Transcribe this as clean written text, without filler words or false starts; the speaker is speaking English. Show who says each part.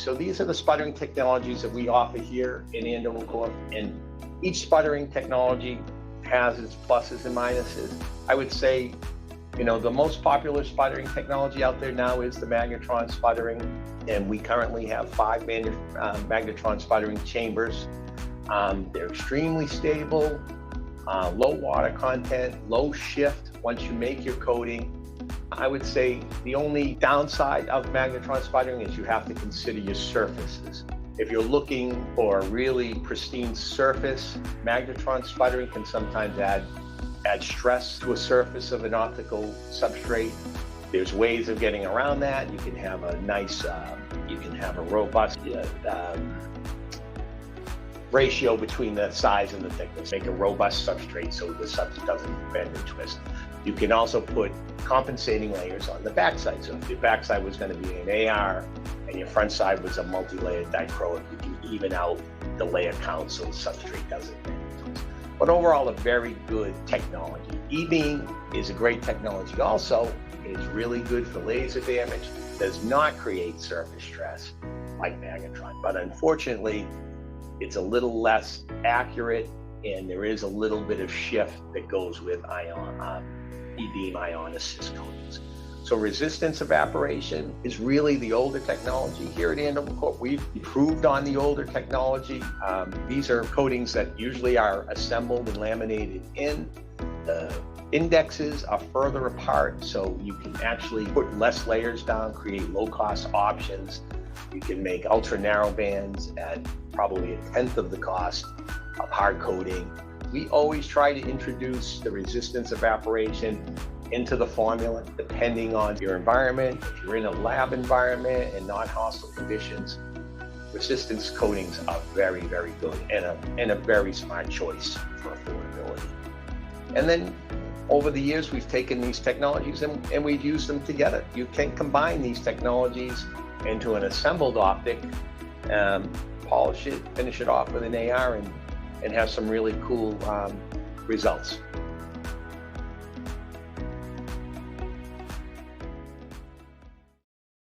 Speaker 1: So these are the sputtering technologies that we offer here in Andover, and each sputtering technology has its pluses and minuses. I would say, the most popular sputtering technology out there now is the magnetron sputtering, and we currently have 5 magnetron sputtering chambers. They're extremely stable, low water content, low shift once you make your coating. I would say the only downside of magnetron sputtering is you have to consider your surfaces. If you're looking for a really pristine surface, magnetron sputtering can sometimes add stress to a surface of an optical substrate. There's ways of getting around that. You can have a nice, robust ratio between the size and the thickness. Make a robust substrate so the substrate doesn't bend and twist. You can also put compensating layers on the backside. So if your backside was going to be an AR and your front side was a multi-layered dichroic, you can even out the layer count so the substrate doesn't bend and twist. But overall, a very good technology. E-beam is a great technology also. It's really good for laser damage. Does not create surface stress like magnetron, but unfortunately, it's a little less accurate, and there is a little bit of shift that goes with E-beam ion assist coatings. So resistance evaporation is really the older technology. Here at Andover, we've improved on the older technology. These are coatings that usually are assembled and laminated in. The indexes are further apart, so you can actually put less layers down, create low-cost options. You can make ultra narrow bands at probably 1/10 of the cost of hard coating. We always try to introduce the resistance evaporation into the formula, depending on your environment. If you're in a lab environment and not hostile conditions, resistance coatings are very, very good and a very smart choice for affordability. And then over the years, we've taken these technologies and we've used them together. You can combine these technologies into an assembled optic, polish it, finish it off with an AR, and have some really cool results.